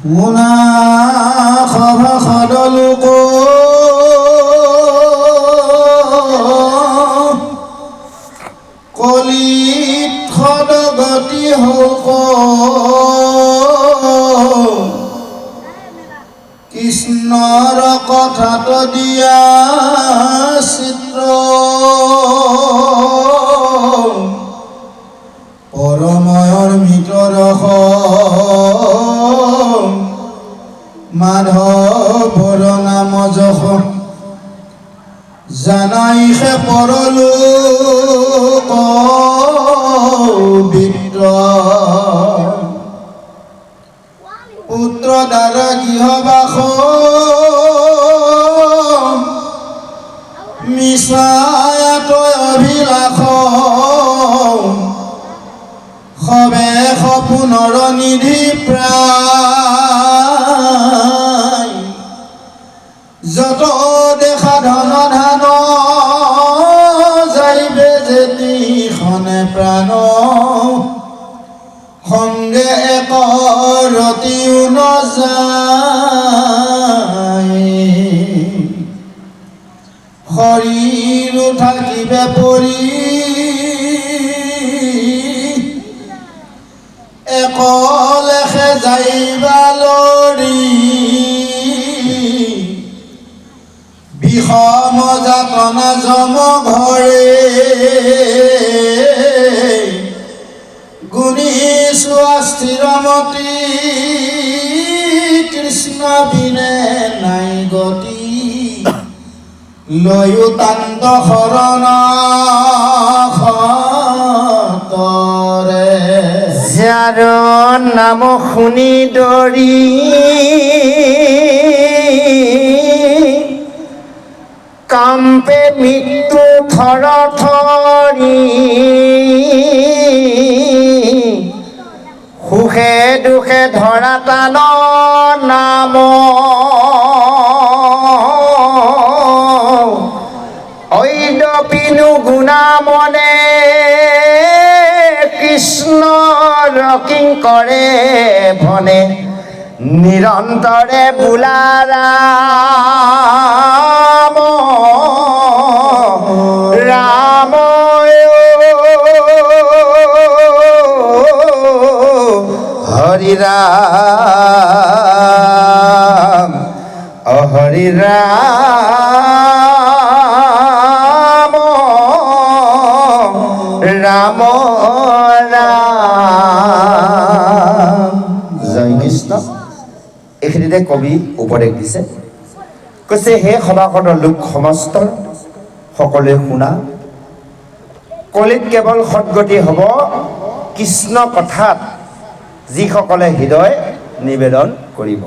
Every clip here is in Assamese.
মুনাখলুকো কলিত খদগতি হোক কৃষ্ণৰ কথাত দিয়া চিত্ৰ পৰময়ৰ ভিতৰখ মাধৱৰ নাম যশ জানাইছে পৰলোক বিত্ৰ পুত্ৰ দ্বাৰা গৃহবাস মিছায়াত অভিলাষ সবে সপোনৰ নিধি প্ৰায় যত দেখা ধন ধান যাইবে যেতিখনে প্ৰাণ সংগে এক ৰতিও নযায় শৰীৰ থাকিবে পৰি একলেখে যাইবা লৰি বিষম যাতনা জম ঘৰে গুণিছো স্থিৰমতি কৃষ্ণ বিনে নাই গতি লয়ো তান্ত শৰণ তৰে যাৰ নাম শুনি দৰি কাম্পে মৃত্যু থৰ থৰি সুখে দুখে ধৰা টান নাম ঐদপিনু গুণা মনে কৃষ্ণ ৰকিং কৰে ভনে নিৰন্তৰে বোলা ৰাম ৰাম হৰি ৰাম হৰি ৰাম ৰাম ৰাম জয় কৃষ্ণ। এইখিনিতে কবি উপদেশ দিছে, কৈছে হে সভাসদৰ লোক সমস্ত সকলোৱে শুনা, কলিত কেৱল সদগতি হ'ব কৃষ্ণ কথাত যিসকলে হৃদয় নিবেদন কৰিব,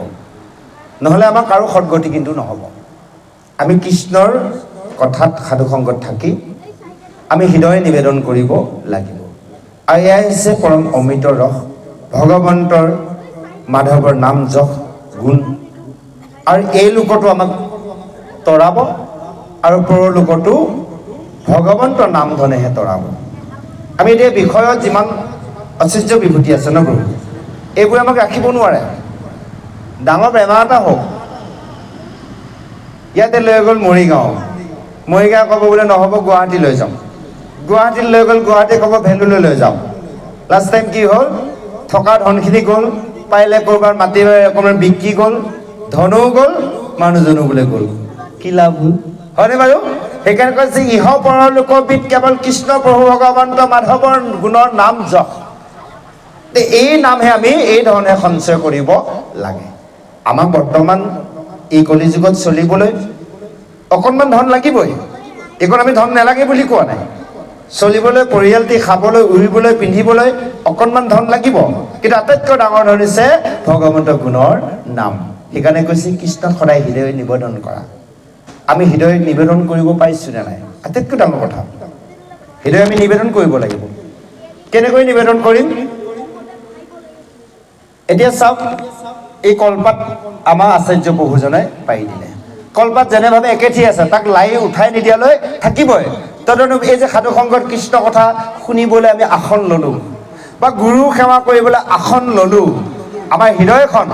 নহ'লে আমাৰ কাৰো সদগতি কিন্তু নহ'ব। আমি কৃষ্ণৰ কথাত সাধুসংগত থাকি আমি হৃদয় নিবেদন কৰিব লাগিব। আৰু এয়াই হৈছে পৰম অমৃত ৰস, ভগৱন্তৰ মাধৱৰ নাম যশ গুণ। আৰু এই লোকতো আমাক তৰাব আৰু পৰলোকতো ভগৱন্তৰ নাম ধনেহে তৰাব। আমি এতিয়া বিষয়ত যিমান আশ্চৰ্য বিভূতি আছে ন প্ৰভু, এইবোৰে আমাক ৰাখিব নোৱাৰে। ডাঙৰ বেমাৰ এটা হওক, ইয়াতে লৈ গ'ল মৰিগাঁও, মৰিগাঁও ক'ব বোলে নহ'ব গুৱাহাটী লৈ যাওঁ, গুৱাহাটীত লৈ গ'ল গুৱাহাটী ক'ব ভেলুলৈ লৈ যাওঁ। লাষ্ট টাইম কি হ'ল, থকা ধনখিনি গ'ল, পাৰিলে ক'ৰবাৰ মাটি অকণমান বিক্ৰী গ'ল, ধনো গ'ল, মানুহজনো বোলে গ'ল, কি লাভ হ'ল, হয়নে বাৰু? সেইকাৰণে কৈছে ইহ পৰলোকবিদ কেৱল কৃষ্ণ প্ৰভু ভগৱন্ত মাধৱৰ গুণৰ নাম যশ। এই নামহে আমি এই ধৰণে সঞ্চয় কৰিব লাগে। আমাক বৰ্তমান এই কলিযুগত চলিবলৈ অকণমান ধন লাগিবই, এইকণ আমি ধন নালাগে বুলি কোৱা নাই। চলিবলৈ, পৰিয়ালটি খাবলৈ, উৰিবলৈ, পিন্ধিবলৈ অকণমান ধন লাগিব, কিন্তু আটাইতকৈ ডাঙৰ ধন হৈছে ভগৱন্তৰ গুণৰ নাম। সেইকাৰণে কৈছে কৃষ্ণক সদায় হৃদয় নিবেদন কৰা। আমি হৃদয় নিবেদন কৰিব পাৰিছোঁ নে নাই, আটাইতকৈ ডাঙৰ কথা। হৃদয় আমি নিবেদন কৰিব লাগিব। কেনেকৈ নিবেদন কৰিম? এতিয়া চাওক, এই কলপাত আমাৰ আচাৰ্য প্ৰভুজনে পাৰি দিলে। কলপাত যেনেভাৱে একেঠি আছে তাক লাই উঠাই নিদিয়ালৈ থাকিবই। তদনুৰূপ এই যে সাধু সংগত কৃষ্ণ কথা শুনিবলৈ আমি আসন ল'লোঁ বা গুৰু সেৱা কৰিবলৈ আসন ল'লোঁ, আমাৰ হৃদয়খন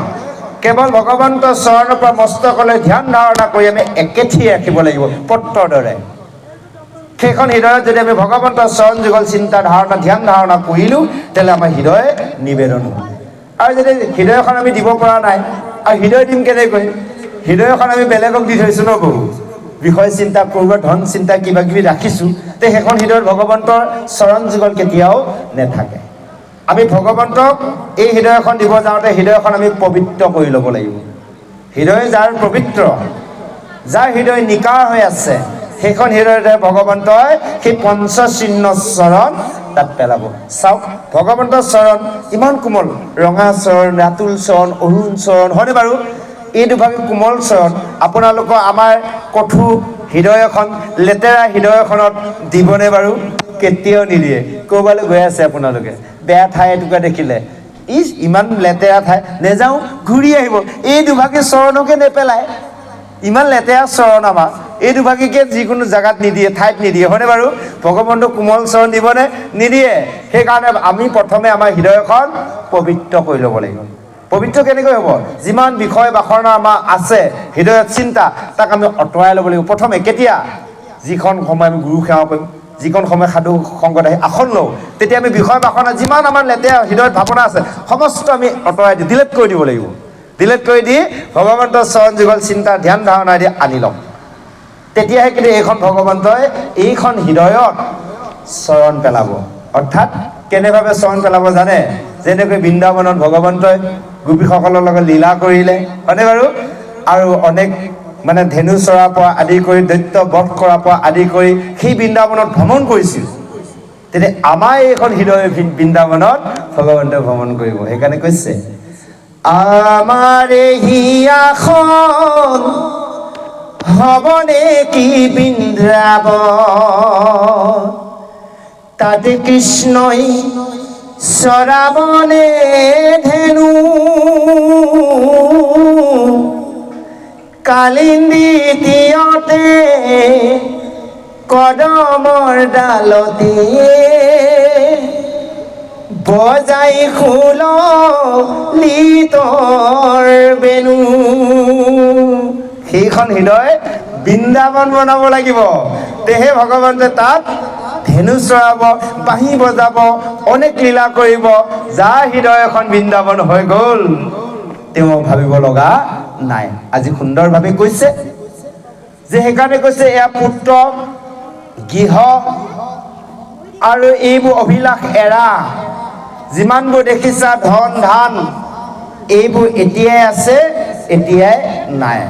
কেৱল ভগৱন্তৰ চৰণৰ পৰা মস্তকলৈ ধ্যান ধাৰণা কৰি আমি একেঠি ৰাখিব লাগিব পত্ৰৰ দৰে। সেইখন হৃদয়ত যদি আমি ভগৱন্তৰ চৰণ যুগল চিন্তা ধাৰণা ধ্যান ধাৰণা কৰিলোঁ তেতিয়াহ'লে আমাৰ হৃদয় নিবেদন হ'ব। আৰু যদি হৃদয়খন আমি দিব পৰা নাই, আৰু হৃদয় দিম কেনেকৈ? হৃদয়খন আমি বেলেগক দি থৈছোঁ ন, বহু বিষয় চিন্তা কৰিব, ধন চিন্তা কিবা কিবি ৰাখিছোঁ, তে সেইখন হৃদয়ত ভগৱন্তৰ চৰণ যুগল কেতিয়াও নাথাকে। আমি ভগৱন্তক এই হৃদয়খন দিব যাওঁতে হৃদয়খন আমি পবিত্ৰ কৰি ল'ব লাগিব। হৃদয় যাৰ পবিত্ৰ, যাৰ হৃদয় নিকাৰ হৈ আছে, সেইখন হৃদয়তে ভগৱন্তই সেই পঞ্চচিহ্ন চৰণ তাত পেলাব। চাওক, ভগৱন্তৰ চৰণ ইমান কোমল, ৰঙা চৰণ, ৰাতুল চৰণ, অৰুণ চৰণ, হয়নে বাৰু? এই দুভাগে কোমল চৰণ আপোনালোকৰ আমাৰ কঠোৰ হৃদয় এখন, লেতেৰা হৃদয় এখনত দিবনে বাৰু? কেতিয়াও নিদিয়ে। ক'ৰবালৈ গৈ আছে আপোনালোকে, বেয়া ঠাই এটুকুৰা দেখিলে, ইমান লেতেৰা ঠাই, নেযাওঁ, ঘূৰি আহিব, এই দুভাগী চৰণকে নেপেলায়। ইমান লেতেৰা চৰণ আমাৰ, এই দুভাগীকে যিকোনো জেগাত নিদিয়ে, ঠাইত নিদিয়ে, হয়নে বাৰু? ভগৱন্তৰ কোমল চৰণ দিবনে? নিদিয়ে। সেইকাৰণে আমি প্ৰথমে আমাৰ হৃদয়খন পবিত্ৰ কৰি ল'ব লাগিব। পবিত্ৰ কেনেকৈ হ'ব? যিমান বিষয় বাসনা আমাৰ আছে হৃদয়ত চিন্তা, তাক আমি আঁতৰাই ল'ব লাগিব প্ৰথমে। কেতিয়া? যিখন সময় আমি গুৰু সেৱা কৰিম, যিখন সময় সাধু সংগত আহি আসন লওঁ, তেতিয়া আমি বিষয় বাসনা যিমান আমাৰ লেতেৰা হৃদয়ত ভাৱনা আছে সমস্ত আমি আঁতৰাই দিওঁ, ডিলেট কৰি দিব লাগিব। ডিলেট কৰি দি ভগৱন্তৰ চৰণ যুগল চিন্তা ধ্যান ধাৰণা দি আনি লওঁ। তেতিয়াহে কিন্তু এইখন ভগৱন্তই এইখন হৃদয়ত চৰণ পেলাব। অৰ্থাৎ কেনেভাৱে চৰণ পেলাব জানে? যেনেকৈ বৃন্দাবনত ভগৱন্তই গোপীসকলৰ লগত লীলা কৰিলে, হয়নে বাৰু? আৰু অনেক মানে ধেনু চৰাৰ পৰা আদি কৰি দৈত্য বধ কৰাৰ পৰা আদি কৰি সেই বৃন্দাবনত ভ্ৰমণ কৰিছিল। তেতিয়া আমাৰ এইখন হৃদয় বৃন্দাবনত ভগৱন্তই ভ্ৰমণ কৰিব। সেইকাৰণে কৈছে, আমাৰ হিয়াখন হবনে কি বৃন্দাবন, তাতে কৃষ্ণই চৰাবনে ধেনু, কালিন্দী তীৰতে কদমৰ ডালতে বজাই খোল লিতৰ বেনু। সেইখন হৃদয় বৃন্দাবন বনাব লাগিব। তেহে ভগৱন্তই তাত ধেনু চৰাব, বাঁহী বজাব, অনেক লীলা কৰিব। যাৰ হৃদয় এখন বৃন্দাবন হৈ গ'ল তেওঁ ভাবিব লগা নাই। আজি সুন্দৰভাৱে কৈছে যে, সেইকাৰণে কৈছে এয়া পুত্ৰ গৃহ আৰু এইবোৰ অভিলাষ এৰা, যিমানবোৰ দেখিছা ধন ধান, এইবোৰ এতিয়াই আছে, এতিয়াই নাই।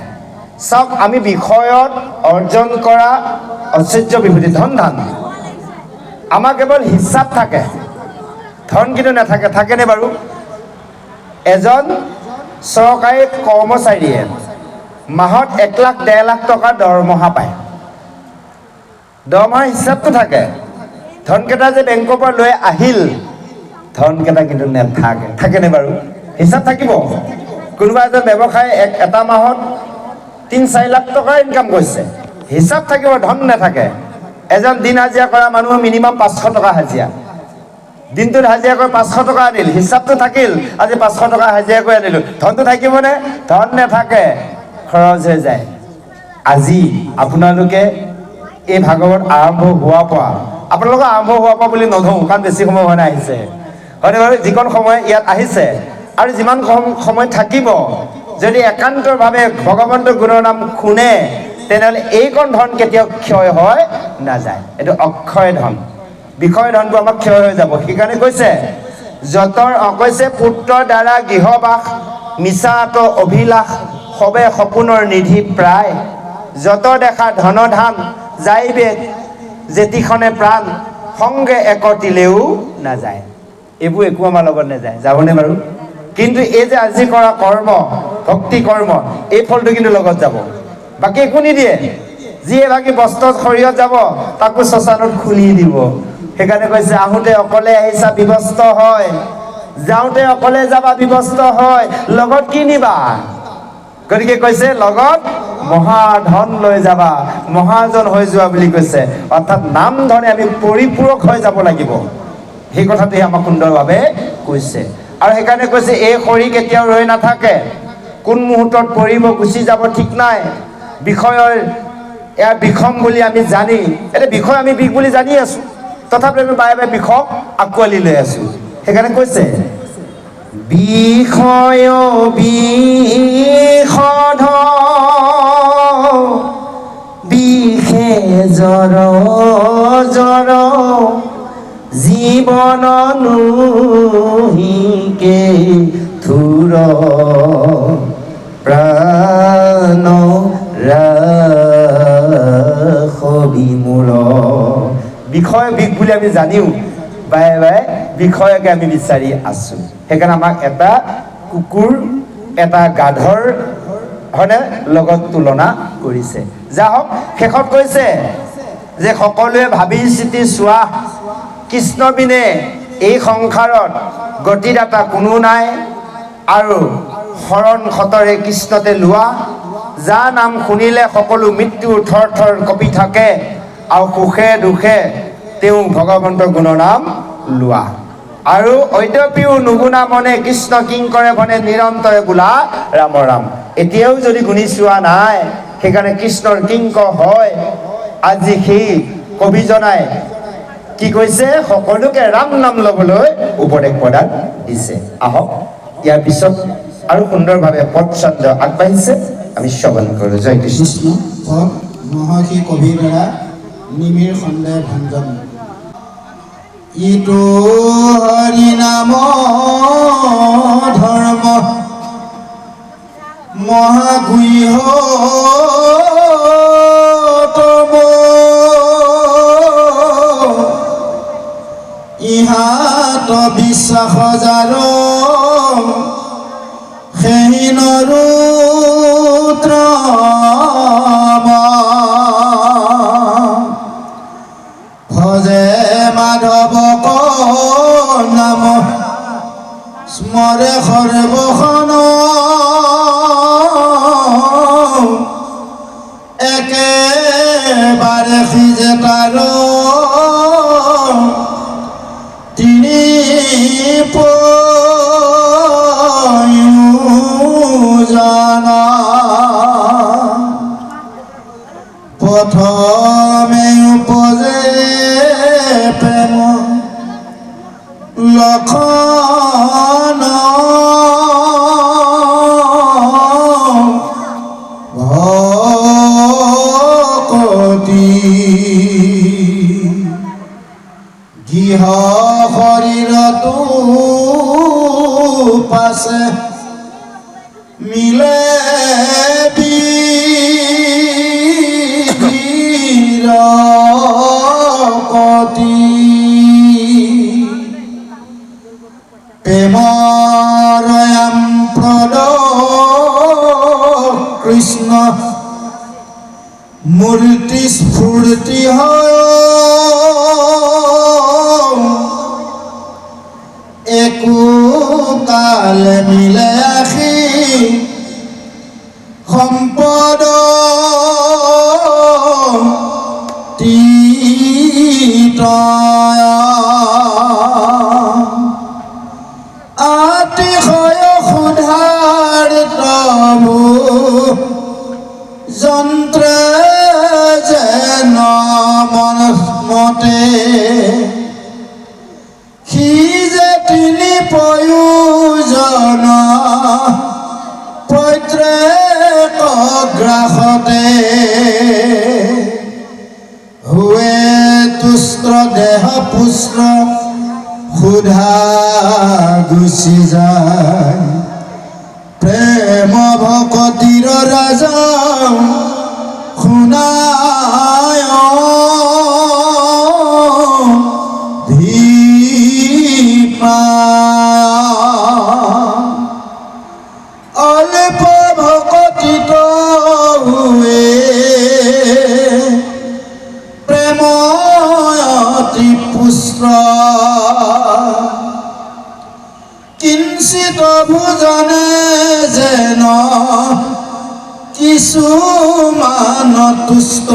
চাওক, আমি বিষয়ত অৰ্জন কৰা ঐশ্বৰ্য বিভূতি ধন ধান, আমাৰ কেৱল হিচাপ থাকে, ধন কিন্তু নাথাকে। থাকেনে বাৰু? এজন চৰকাৰী কৰ্মচাৰীয়ে মাহত 1 লাখ 1.5 লাখ টকা দৰমহা পায়। দৰমহাৰ হিচাপটো থাকে, ধনকেইটা যে বেংকৰ পৰা লৈ আহিল, ধনকেইটা কিন্তু নাথাকে। থাকেনে বাৰু? হিচাপ থাকিব। কোনোবা এজন ব্যৱসায় এটা মাহত 3-4 লাখ টকা ইনকাম কৰিছে, হিচাপ থাকিব, ধন নাথাকে। এজন দিন হাজিৰা কৰা মানুহৰ মিনিমাম 500 টকা হাজিৰা, দিনটোত হাজিৰা কৰি 500 টকা আনিল, হিচাপটো থাকিল, আজি 500 টকা হাজিৰা কৰি আনিলোঁ, ধনটো থাকিবনে? ধন নাথাকে, খৰচ হৈ যায়। আজি আপোনালোকে এই ভাগৱত আৰম্ভ হোৱাৰ পৰা, আপোনালোকৰ আৰম্ভ হোৱাৰ পৰা বুলি নধৰোঁ, কাৰণ বেছি সময় হোৱা নাই, আহিছে, হয়নে বাৰু? যিকণ সময় ইয়াত আহিছে আৰু যিমান সময় থাকিব, যদি একান্তভাৱে ভগৱন্তৰ গুণৰ নাম শুনে, তেনেহ'লে এইকণ ধন কেতিয়াও ক্ষয় হৈ নাযায়। এইটো অক্ষয় ধন, বিষয় ধনটো আমাক ক্ষয় হৈ যাব। সেইকাৰণে কৈছে, কৈছে পুত্ৰৰ দ্বাৰা গৃহবাস, মিছাত অভিলাষ, সবে সপোনৰ নিধি প্ৰায়, যত দেখা ধন ধান, যাইবে যেতিখনে প্ৰাণ, সংগে একতিলেও নাযায়। এইবোৰ একো আমাৰ লগত নাযায়, যাবনে বাৰু? কিন্তু এই যে আজি কৰা কৰ্ম, ভক্তি কৰ্ম, এই ফলটো কিন্তু লগত যাব, বাকী একো নিদিয়ে। যিয়ে বাকী বস্ত্ৰত শৰীৰত যাব, তাকো শ্মশানত খুলি দিব। সেইকাৰণে কৈছে, আহোঁতে অকলে আহিছা বিবস্ত হয়, যাওঁতে অকলে যাবা বিবস্ত হয়, লগত কি নিবা? গতিকে কৈছে, লগত মহাধন লৈ যাবা, মহাজন হৈ যোৱা বুলি কৈছে। অৰ্থাৎ নাম ধনে আমি পৰিপূৰক হৈ যাব লাগিব। সেই কথাটোৱে আমাক সুন্দৰভাৱে কৈছে। আৰু সেইকাৰণে কৈছে, এই শৰীৰ কেতিয়াও ৰৈ নাথাকে, কোন মুহূৰ্তত পৰিব গুচি যাব ঠিক নাই বিষয়ৰ এয়া বিষম বুলি আমি জানি এটা বিষয় আমি বিষ বুলি জানি আছো তথাপি আমি বাৰে বাৰে বিষক আঁকোৱালি লৈ আছো সেইকাৰণে কৈছে বিষয় বিষধ বিষে জ্বৰ জ্বৰ জীৱন নুহিকে থুৰ প্ৰাণ ৰাখবি মূৰ বিষয় বিষ বুলি আমি জানিও বাৰে বাৰে বিষয়কে আমি বিচাৰি আছো সেইকাৰণে আমাক এটা কুকুৰ এটা গাধৰ হয়নে লগত তুলনা কৰিছে যা হওক শেষত কৈছে যে সকলোৱে ভাবি চিতি চোৱা কৃষ্ণ বিনে এই সংসাৰত গতিদাতা কোনো নাই আৰু শৰণ খতৰে কৃষ্ণতে লোৱা যাৰ নাম শুনিলে সকলো মৃত্যুৰ থৰ থৰ কঁপি থাকে আৰু সুখে দুখে তেওঁ ভগৱন্তৰ গুণনাম লোৱা আৰু অদ্যপিও নুগুণা মনে কৃষ্ণ কিংকৰে ভনে নিৰন্তৰে বোলা ৰাম ৰাম এতিয়াও যদি গুণি চোৱা নাই সেইকাৰণে কৃষ্ণৰ কিংকৰ হয় আজি সেই কবিজনাই কি কৈছে সকলোকে ৰাম নাম ল'বলৈ উপদেশ প্ৰদান দিছে আহক ইয়াৰ পিছত আৰু সুন্দৰভাৱে পদচন্দ্ৰ আগবাঢ়িছে আমি শ্ৰৱণ কৰোঁ জয় কৃষ্ণ মহৰ্ষি কবিৰ দ্বাৰা নিমিৰ সন্দেহ ভঞ্জন ইটো হৰি নাম ধৰ্ম মহাগুহ ইহাত বিশ্বাস যাৰ সেই নৰুদ্ৰ ভজে মাধৱক নাম স্মৰে সৰ্বখন একেবাৰে সিজে তাৰ তিনি জানা প্ৰথমে উপজে প্ৰেম লক্ষণ ভকতি গৃহ শৰীৰতো পাছে মিলে বিৰকতি প্ৰেমৰয়াম প্ৰদ কৃষ্ণ মূৰ্তি স্ফূৰ্তি হয় একো কাল মিলে আখি সম্পদ আতিশয় সুধাৰ প্ৰভু যন্ত্ৰে যেন মতে সি যে তিনি প্ৰয়োজন প্ৰত্যেক গ্ৰাসতে হুৱে তুষ্ট দেহ পুষ্ট সুধা গুচি যায় প্ৰেম ভকতিৰ ৰাজা শুনায় অল্প ভকতিত হুৱে প্ৰেময়তি পুষ্ট কিঞ্চিত ভোজনে যেন কিছুমান তুষ্ট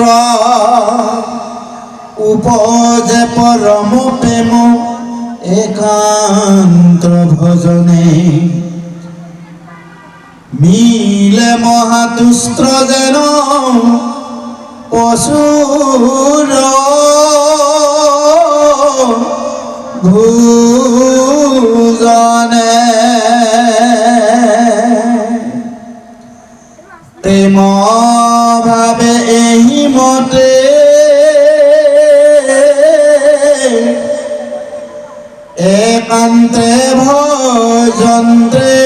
উপজে পৰম প্ৰেম একান্ত ভজনে মিলে মহাতুষ্ট যেন পশুৰ ভোজনে প্ৰেম ভাবে এই মতে একান্তে ভজন্ত্ৰে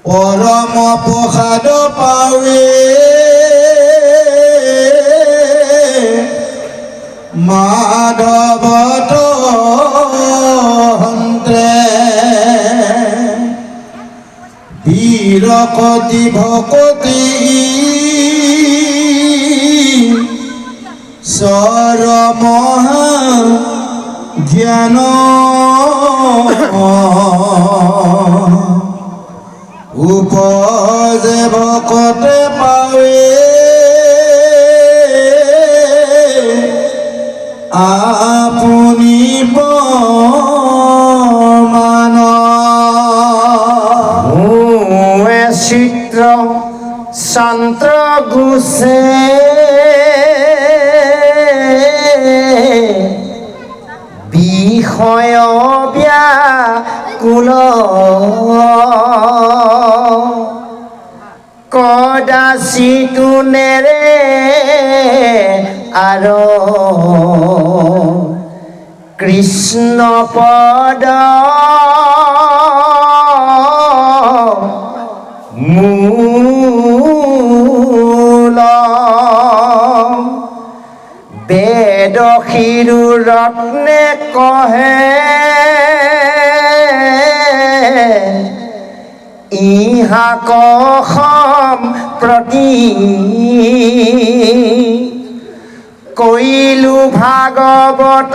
পৰম প্ৰসাদ পাৱে মাধৱত হন্ত্ৰে বীৰকতি ভকতি চৰমহা জ্ঞান উপজে ভকতে পাৱে আপুনি প্ৰমাণ চিত্ৰ শান্ত্ৰ গুছে বিষয় ব্যাকুল কদাচিতো নেৰে আৰু কৃষ্ণ পদ মূল বেদ শিৰো ৰত্নে কহে ইহা কসম প্ৰতি কৈলো ভাগৱত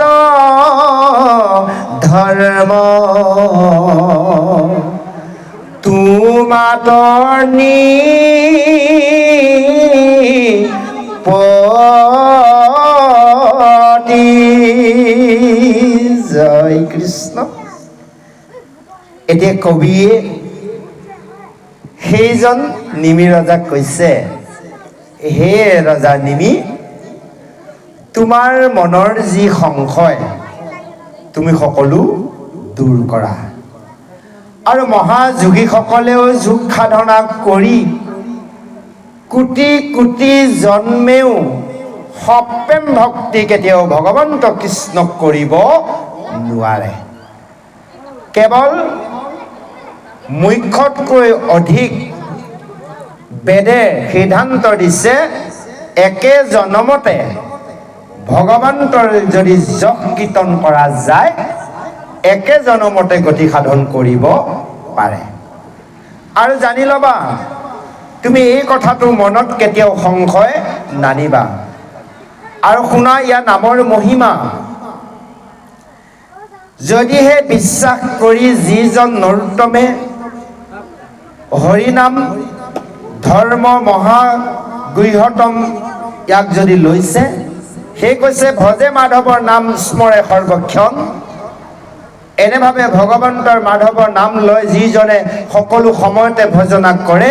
ধৰ্ম তোমাতৰ পতি জয় কৃষ্ণ। এতিয়া কবিয়ে সেইজন নিমি ৰজাক কৈছে, হে ৰজা নিমি, তোমাৰ মনৰ যি সংশয় তুমি সকলো দূৰ কৰা। আৰু মহাযোগীসকলেও যোগ সাধনা কৰি কোটি কোটি জন্মেও সপ্ৰেম ভক্তি কেতিয়াও ভগৱন্ত কৃষ্ণক কৰিব নোৱাৰে। কেৱল মুখ্যতকৈ অধিক বেদে সিদ্ধান্ত দিছে একে জনমতে ভগৱন্তৰ যদি যশ কীৰ্তন কৰা যায় একে জনমতে গতি সাধন কৰিব পাৰে। আৰু জানি ল'বা, তুমি এই কথাটো মনত কেতিয়াও সংশয় নানিবা। আৰু শুনা ইয়াৰ নামৰ মহিমা। যদিহে বিশ্বাস কৰি যিজন নৰোত্তমে হৰিনাম ধৰ্ম মহাগৃহতম ইয়াক যদি লৈছে, সেই কৈছে ভজে মাধৱৰ নাম স্মৰে সৰ্বক্ষণ। এনেভাৱে ভগৱন্তৰ মাধৱৰ নাম লৈ যিজনে সকলো সময়তে ভজনা কৰে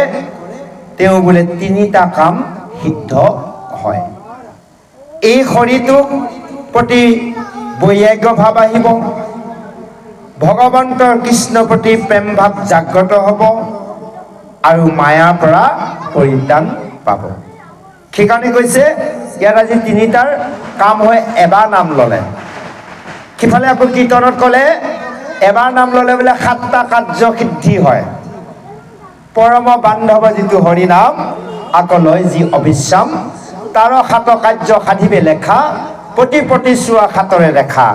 তেওঁ বোলে তিনিটা কাম সিদ্ধ হয়। এই শৰীৰটোৰ প্ৰতি বৈৰাগ্য ভাৱ আহিব, ভগৱন্তৰ কৃষ্ণৰ প্ৰতি প্ৰেম ভাৱ জাগ্ৰত হ'ব আৰু মায়াৰ পৰা পৰিত্ৰাণ পাব। সেইকাৰণে কৈছে ইয়াত আজি তিনিটাৰ কাম হয় এবাৰ নাম ল'লে। সিফালে আকৌ কীৰ্তনত ক'লে এবাৰ নাম ল'লে বোলে 7টা কাৰ্য সিদ্ধি হয়। পৰম বান্ধৱ যিটো হৰিনাম আকৌ লয় যি অবিশ্ৰাম, তাৰ 7 কাৰ্য সাধিবে লেখা, প্ৰতি চোৱা 7ৰে ৰেখা।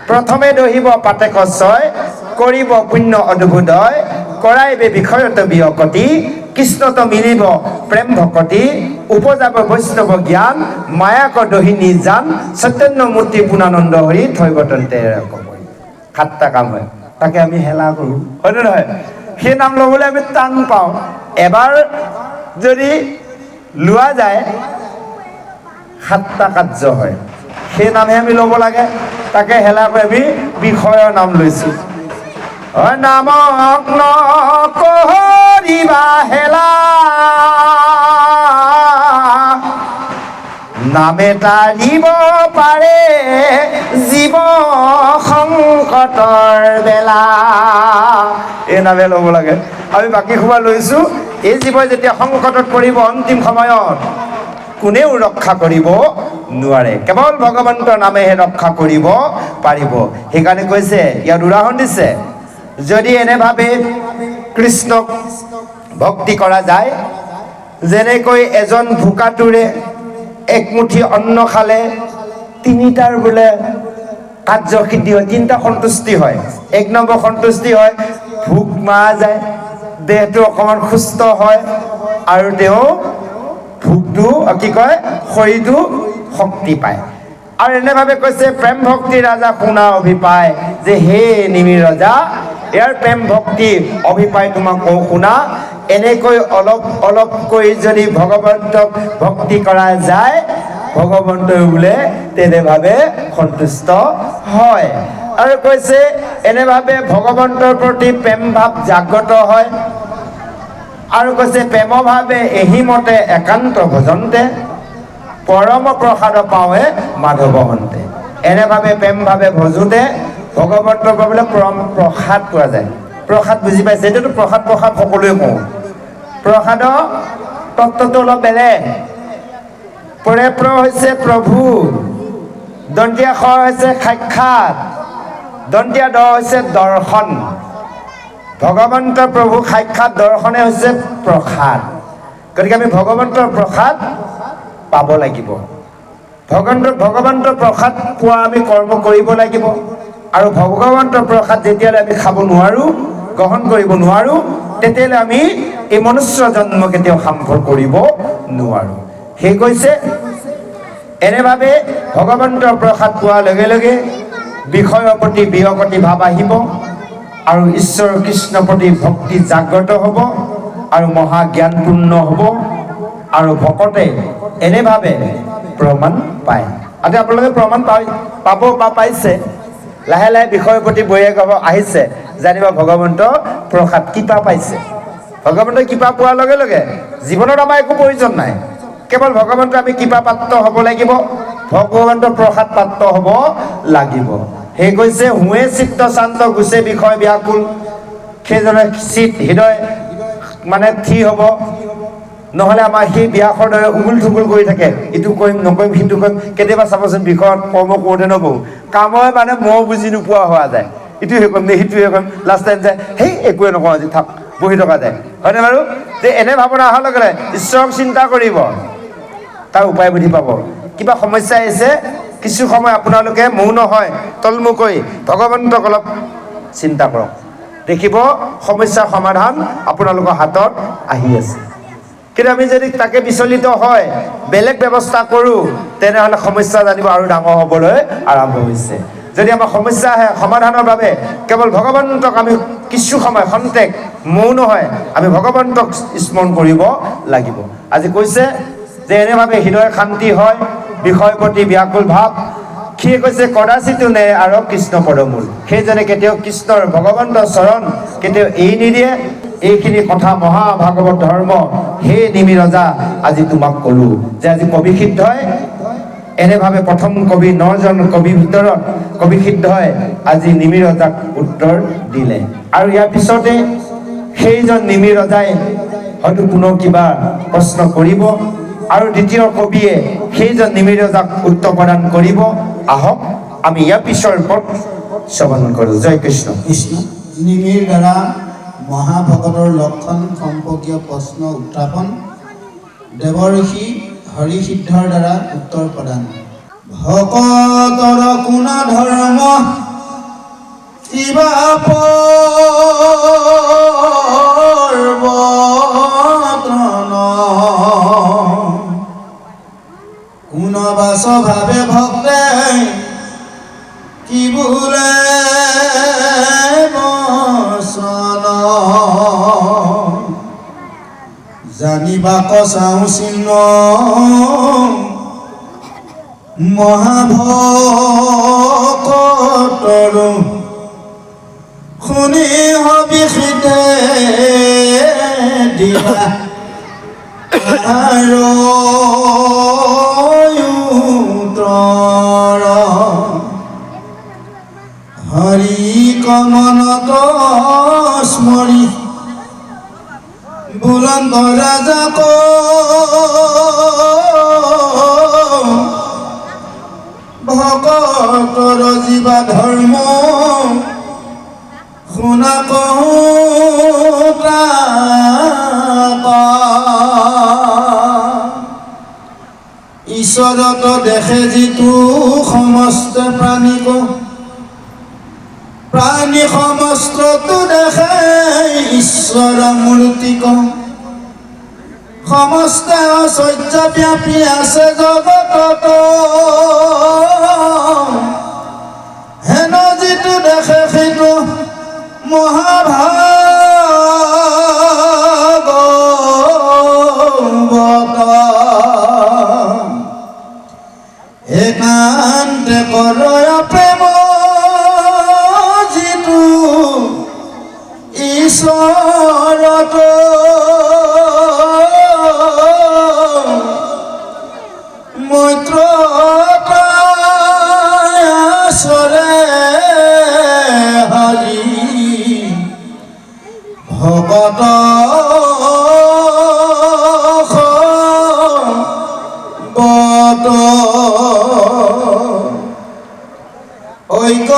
প্ৰথমে দহিব পাতে কচয়, কৰিব পুণ্য অদ্ভুদয়, কৰাইবে বিষয়ত বিয়কতি, কৃষ্ণত মিলিব প্ৰেম ভকতি, উপজাব বৈষ্ণৱ জ্ঞান, মায়াক দহিনী জান, চৈতন্য মূৰ্তি পুনানন্দ হৰি থৈব তন্তে। 7টা কাম হয়, তাকে আমি হেলা কৰোঁ, হয়নে নহয়? সেই নাম ল'বলৈ আমি টান পাওঁ। এবাৰ যদি লোৱা যায় 7টা কাৰ্য হয়, সেই নামহে আমি ল'ব লাগে। তাকে হেলা কৰি আমি বিষয়ৰ নাম লৈছোঁ। নামক নকৰিবা হেলা নামে তাৰিব পাৰে জীৱ সংকটৰ বেলা এই নামে ল'ব লাগে আমি বাকী সোপা লৈছোঁ এই জীৱই যেতিয়া সংকটত পৰিব অন্তিম সময়ত কোনেও ৰক্ষা কৰিব নোৱাৰে কেৱল ভগৱন্তৰ নামেহে ৰক্ষা কৰিব পাৰিব সেইকাৰণে কৈছে ইয়াত উদাহৰণ দিছে যদি এনেভাৱে কৃষ্ণক ভক্তি কৰা যায় যেনেকৈ এজন ভোকাতুৰে একমুঠি অন্ন খালে তিনিটাৰ বোলে কাৰ্যসিদ্ধি হয় তিনিটা সন্তুষ্টি হয় এক নম্বৰ সন্তুষ্টি হয় ভোক মৰা যায় দেহটো অকণমান সুস্থ হয় আৰু তেওঁ ভোকটো কি কয় শৰীৰটো শক্তি পায় আৰু এনেভাৱে কৈছে প্ৰেম ভক্তি ৰাজা শুনা অভিপায় যে হে নিমিৰ ৰজা ইয়াৰ প্ৰেম ভক্তি অভিপায় তোমাক শুনা এনেকৈ অলপ অলপকৈ যদি ভগৱন্তক ভক্তি কৰা যায় ভগৱন্তই বোলে তেনেভাৱে সন্তুষ্ট হয় আৰু কৈছে এনেভাৱে ভগৱন্তৰ প্ৰতি প্ৰেম ভাৱ জাগ্ৰত হয় আৰু কৈছে প্ৰেমভাৱে এহিমতে একান্ত ভজন্তে পৰম প্ৰসাদ পাৱে মাধৱ হন্তে এনেভাৱে প্ৰেমভাৱে ভজোতে ভগৱন্তৰ বোলে পৰম প্ৰসাদ পোৱা যায় প্ৰসাদ বুজি পাইছে এতিয়াতো প্ৰসাদ সকলোৱে কওঁ প্ৰসাদৰ তত্ত্বটো অলপ বেলেগ প্ৰ হৈছে প্ৰভু দন্তীয়া খ হৈছে সাক্ষাৎ দন্তীয়া দ হৈছে দৰ্শন ভগৱন্তৰ প্ৰভু সাক্ষাৎ দৰ্শনে হৈছে প্ৰসাদ গতিকে আমি ভগৱন্তৰ প্ৰসাদ পাব লাগিব ভগৱন্তৰ প্ৰসাদ পোৱা আমি কৰ্ম কৰিব লাগিব আৰু ভগৱন্তৰ প্ৰসাদ যেতিয়ালৈ আমি খাব নোৱাৰোঁ গ্ৰহণ কৰিব নোৱাৰোঁ তেতিয়ালৈ আমি এই মনুষ্য জন্ম কেতিয়াও সাম্ভৰ কৰিব নোৱাৰোঁ সেই কৈছে এনেভাৱে ভগৱন্তৰ প্ৰসাদ পোৱাৰ লগে লগে বিষয়ৰ প্ৰতি বিৰকতি ভাৱ আহিব আৰু ঈশ্বৰ কৃষ্ণৰ প্ৰতি ভক্তি জাগ্ৰত হ'ব আৰু মহাজ্ঞানপূৰ্ণ হ'ব আৰু ভকতে এনেভাৱে প্ৰমাণ পায় আজি আপোনালোকে প্ৰমাণ পাব বা পাইছে লাহে লাহে বিষয়ৰ প্ৰতি বৈৰাগ আহিছে জানিব ভগৱন্তৰ প্ৰসাদ কৃপা পাইছে ভগৱন্তৰ কৃপা পোৱাৰ লগে লগে জীৱনত আমাৰ একো প্ৰয়োজন নাই কেৱল ভগৱন্তৰ আমি কৃপা পাত্ৰ হ'ব লাগিব ভগৱন্তৰ প্ৰসাদ পাত্ৰ হ'ব লাগিব সেই কৈছে হুৱে চিত্ত শান্ত গুচে বিষয় ব্যাকুল সেইজনে চিত হৃদয় মানে থিৰ হ'ব নহ'লে আমাৰ সেই ব্যাসৰ দৰে উগুল থুগুল কৰি থাকে ইটো কৰিম নকৰিম সিটো কৰিম কেতিয়াবা চাবচোন বিষয়ত কৰ্ম কৰোঁতে নবহো কামই মানে মই বুজি নোপোৱা হোৱা যায় ইটোৱে কৰিম নে সিটোৱে কৰিম লাষ্ট টাইম যায় সেই একোৱে নকওঁ আজি থাক বহি থকা যায় হয়নে বাৰু যে এনে ভাৱনা অহাৰ লগে লগে ঈশ্বৰক চিন্তা কৰিব তাৰ উপায় বুদ্ধি পাব কিবা সমস্যা আহিছে কিছু সময় আপোনালোকে মৌন হয় তলমুকৈ ভগৱন্তক অলপ চিন্তা কৰক দেখিব সমস্যাৰ সমাধান আপোনালোকৰ হাতত আহি আছে কিন্তু আমি যদি তাকে বিচলিত হয় বেলেগ ব্যৱস্থা কৰোঁ তেনেহ'লে সমস্যা জানিব আৰু ডাঙৰ হ'বলৈ আৰম্ভ হৈছে যদি আমাৰ সমস্যা আহে সমাধানৰ বাবে কেৱল ভগৱন্তক আমি কিছু সময় খন্তেক মৌন হয় আমি ভগৱন্তক স্মৰণ কৰিব লাগিব আজি কৈছে যে এনেভাৱে হৃদয় শান্তি হয় বিষয়ৰ প্ৰতি ব্যাকুল ভাৱ সিয়ে কৈছে কদাচিতো নে আৰু কৃষ্ণ পদমূল সেইজনে কেতিয়াও কৃষ্ণৰ ভগৱন্তৰ চৰণ কেতিয়াও এৰি নিদিয়ে এইখিনি কথা মহাভাগৱত ধৰ্ম হে নিমি ৰজা আজি তোমাক ক'লোঁ যে আজি কবি সিদ্ধই এনেভাৱে প্ৰথম কবি 9জন কবিৰ ভিতৰত কবি সিদ্ধই আজি নিমি ৰজাক উত্তৰ দিলে আৰু ইয়াৰ পিছতে সেইজন নিমি ৰজাই হয়তো পুনৰ কিবা প্ৰশ্ন কৰিব আৰু দ্বিতীয় কবিয়ে সেইজন নিমি ৰজাক উত্তৰ প্ৰদান কৰিব আহক আমি ইয়াৰ পিছৰ ওপৰত শ্ৰৱণ কৰোঁ জয় কৃষ্ণ কৃষ্ণ নিমিৰ দ্বাৰা মহাভকতৰ লক্ষণ সম্পৰ্কীয় প্ৰশ্ন উত্থাপন দেৱঋষি হৰিসিদ্ধৰ দ্বাৰা উত্তৰ প্ৰদান ভকতৰ কোন ধৰ্ম শিৱা পৰ্বতন কোন বাস ভাবে ভক্তে কি বোলে বচন জানিবা কচাও চিহ্ন মহাভকতৰ শুনি সবিষিতে দিলা আৰু উত্তৰ হৰি কমনত স্মৰি বুলন্দ ৰাজাক ভকতৰ জীৱা ধৰ্ম শুনা কহোতা ঈশ্বৰত দেখে যিটো সমস্ত প্ৰাণীক প্ৰাণী সমস্তটো দেখে ঈশ্বৰ মূৰ্তিক সমস্ত ঐশ্বৰ্য ব্যাপী আছে জগতত হেন যিটো দেখে সেইটো মহাভাগৱত একান্তে কৰয় প্ৰেম যিটো ঈশ্বৰত মৈত্ৰতায়াসৰে হৰি ভকত বত ঐক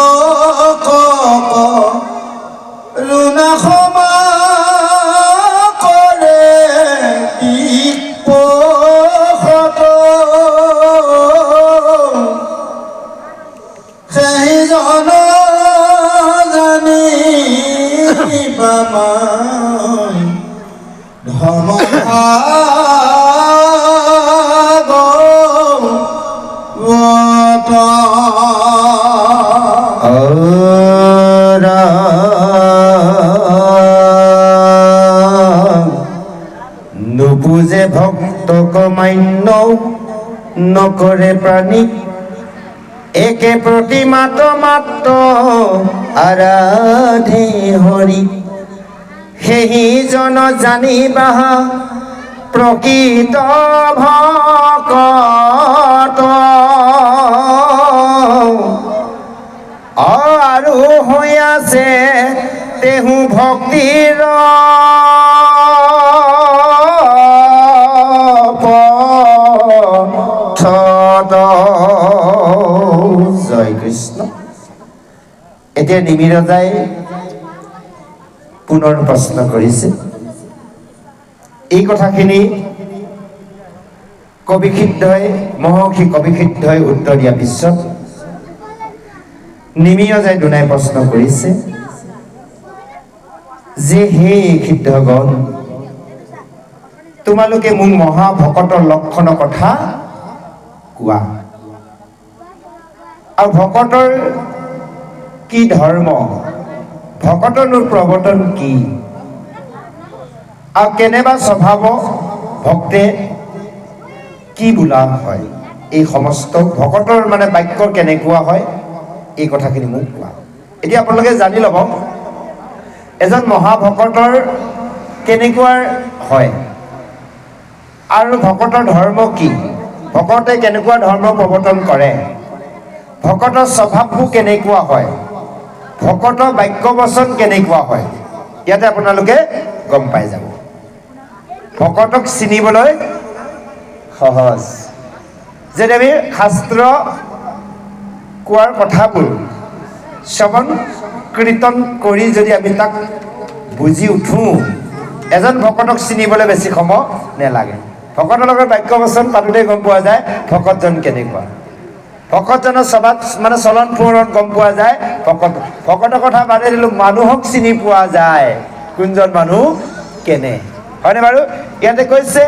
ৰুণা ক্ষমা কৰে বিপত সেইজন জানিবা মই ধৰ্মভাগৱত নুবুজে ভক্তক মান্য নকৰে প্ৰাণী একে প্ৰতিমাত মাত্ৰ আৰাধে হৰি সেইজন জানিবা প্ৰকৃত ভকত আৰু হৈ আছে তেহু ভক্তিৰ পথত জয় কৃষ্ণ। এতিয়া নিমিৰ ৰজাই পুনৰ প্ৰশ্ন কৰিছে। এই কথাখিনি কবিসিদ্ধই মহৰ্ষি কবিসিদ্ধই উত্তৰ দিয়াৰ পিছত নিমি ৰজাই দুনাই প্ৰশ্ন কৰিছে যে হে সিদ্ধগণ, তোমালোকে মোক মহাভকতৰ লক্ষণৰ কথা কোৱা আৰু ভকতৰ কি ধৰ্ম, ভকতৰনো প্ৰৱৰ্তন কি আৰু কেনেবা স্বভাৱ ভক্তে কি বোলা হয়, এই সমস্ত ভকতৰ মানে বাক্য কেনেকুৱা হয় এই কথাখিনি মোক কোৱা। এতিয়া আপোনালোকে জানি ল'ব এজন মহাভকতৰ কেনেকুৱা হয় আৰু ভকতৰ ধৰ্ম কি, ভকতে কেনেকুৱা ধৰ্ম প্ৰৱৰ্তন কৰে, ভকতৰ স্বভাৱবোৰ কেনেকুৱা হয়, ভকতৰ বাক্য বচন কেনেকুৱা হয়, ইয়াতে আপোনালোকে গম পাই যাব। ভকতক চিনিবলৈ সহজ। যেনে আমি শাস্ত্ৰ কোৱাৰ কথাবোৰ শ্ৰৱণ কীৰ্তন কৰি যদি আমি তাক বুজি উঠোঁ, এজন ভকতক চিনিবলৈ বেছি সময় নেলাগে। ভকতৰ লগত বাক্য বচন পাতোঁতে গম পোৱা যায় ভকতজন কেনেকুৱা, ভকতজনৰ স্বভাৱ মানে চলন ফুৰণত গম পোৱা যায়। ভকতৰ কথা বাদে দিলোঁ, মানুহক চিনি পোৱা যায় কোনজন মানুহ কেনে, হয়নে বাৰু? ইয়াতে কৈছে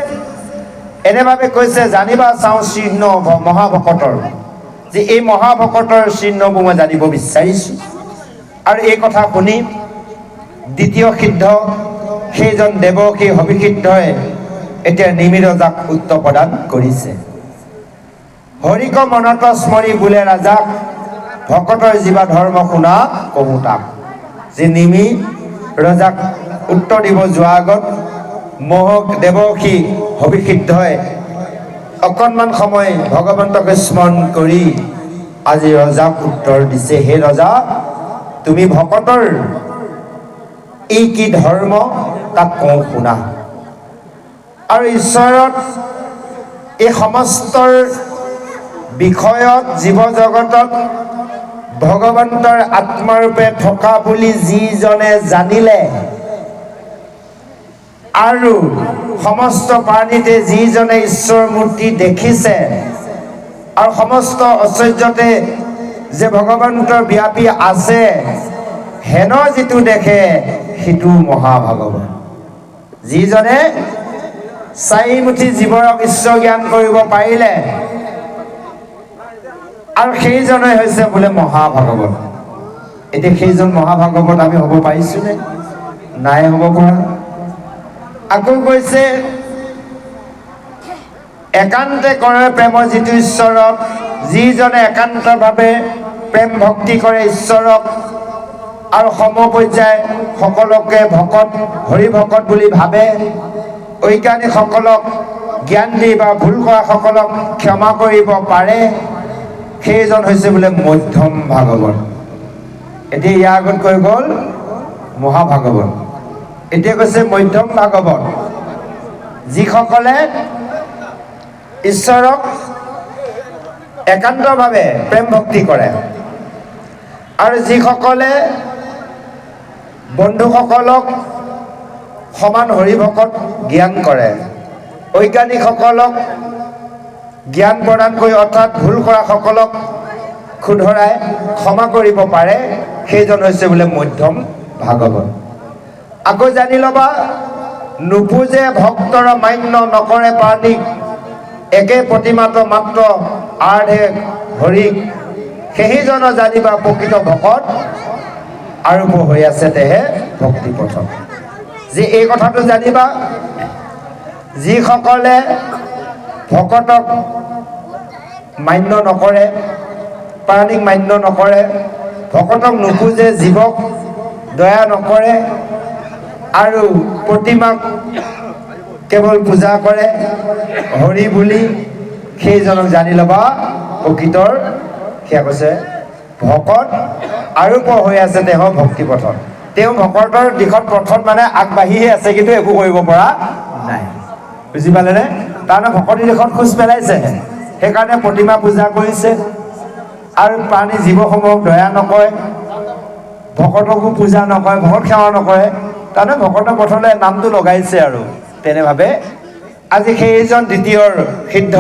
এনেভাৱে কৈছে, জানিবা চাওঁ চিহ্ন মহাভকতৰ, যে এই মহাভকতৰ চিহ্নবোৰ মই জানিব বিচাৰিছোঁ। আৰু এই কথা শুনি দ্বিতীয় সিদ্ধ সেইজন দেৱকী হবিষিদ্ধই এতিয়া নিমি ৰজাক উত্তৰ প্ৰদান কৰিছে। হৰিক মনত স্মৰি বোলে ৰাজাক ভকতৰ জীৱা ধৰ্ম শুনা কহো তাক। যে নিমি ৰজাক উত্তৰ দিব যোৱা আগত মোহক দেৱকী হবিষিদ্ধই অকণমান সময় ভগৱন্তক স্মৰণ কৰি আজি ৰজাক উত্তৰ দিছে, হে ৰজা, তুমি ভকতৰ এই কি ধৰ্ম তাক কওঁ শুনা। আৰু ঈশ্বৰত এই সমস্তৰ বিষয়ত জীৱ জগতত ভগৱন্তৰ আত্মাৰূপে থকা বুলি যিজনে জানিলে আৰু সমস্ত প্ৰাণীতে যিজনে ঈশ্বৰ মূৰ্তি দেখিছে আৰু সমস্ত ঐশ্বৰ্যতে যে ভগৱন্তৰ ব্যাপী আছে হেন যিটো দেখে সিটো মহাভাগৱত। যিজনে চাৰিমুঠি জীৱক ঈশ্বৰ জ্ঞান কৰিব পাৰিলে আৰু সেইজনে হৈছে বোলে মহাভাগৱত। এতিয়া সেইজন মহাভাগৱত আমি হ'ব পাৰিছোনে? নাই হ'ব পৰা। আকৌ কৈছে একান্তে কৰে প্ৰেমৰ যিটো ঈশ্বৰক, যিজনে একান্তভাৱে প্ৰেম ভক্তি কৰে ঈশ্বৰক আৰু সমপৰ্যায় সকলোকে ভকত হৰি ভকত বুলি ভাবে, অজ্ঞানীসকলক জ্ঞান দি বা ভুল কৰা সকলক ক্ষমা কৰিব পাৰে, সেইজন হৈছে বোলে মধ্যম ভাগৱত। এতিয়া ইয়াৰ আগত কৈ গ'ল মহাভাগৱত, এতিয়া কৈছে মধ্যম ভাগৱত। যিসকলে ঈশ্বৰক একান্তভাৱে প্ৰেম ভক্তি কৰে আৰু যিসকলে বন্ধুসকলক সমান হৰি ভকত জ্ঞান কৰে, অজ্ঞানীসকলক জ্ঞান প্ৰদান কৰি অৰ্থাৎ ভুল কৰা সকলক শুধৰাই ক্ষমা কৰিব পাৰে, সেইজন হৈছে বোলে মধ্যম ভাগৱত। আকৌ জানি ল'বা, নুপুজে ভক্তৰ মান্য নকৰে প্ৰাণীক, একে প্ৰতিমাত মাত্ৰ আৰ্ধে হৰিক, সেইজন জানিবা প্ৰকৃত ভকত আৰূপ হৈ আছে তেহে ভক্তি পথত। যে এই কথাটো জানিবা, যিসকলে ভকতক মান্য নকৰে, প্ৰাণীক মান্য নকৰে, ভকতক নুপুজে, জীৱক দয়া নকৰে আৰু প্ৰতিমাক কেৱল পূজা কৰে হৰি বুলি, সেইজনক জানি ল'বা প্ৰকৃতৰ সেয়া কৈছে ভকত আৰূপ হৈ আছে তেওঁ ভক্তি পথত। তেওঁ ভকতৰ দিশত পথত মানে আগবাঢ়িহে আছে, কিন্তু একো কৰিব পৰা নাই। বুজি পালেনে? তাৰমানে ভকতিৰ দিশত খোজ পেলাইছে, সেইকাৰণে প্ৰতিমা পূজা কৰিছে আৰু প্ৰাণী জীৱসমূহক দয়া নকৰে, ভকতকো পূজা নকৰে, ভকত সেৱা নকৰে, তাৰমানে ভকতৰ পথলৈ নামটো লগাইছে আৰু তেনেভাৱে আজি সেইজন দ্বিতীয়ৰ সিদ্ধ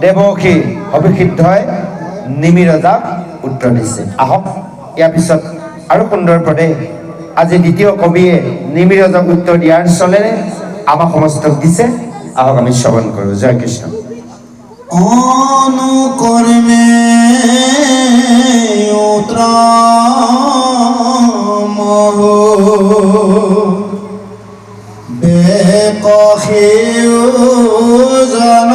দেৱকী অভিষিদ্ধই নিমি ৰজাক উত্তৰ দিছে। আহক ইয়াৰ পিছত আৰু সুন্দৰ পদে আজি দ্বিতীয় কবিয়ে নিমি ৰজাক উত্তৰ দিয়াৰ চলেৰে আমাক সমস্তক দিছে। আহক আমি শ্ৰৱণ কৰোঁ। জয় কৃষ্ণ। অনুকৰ্মে উত্তম বেকসেও জন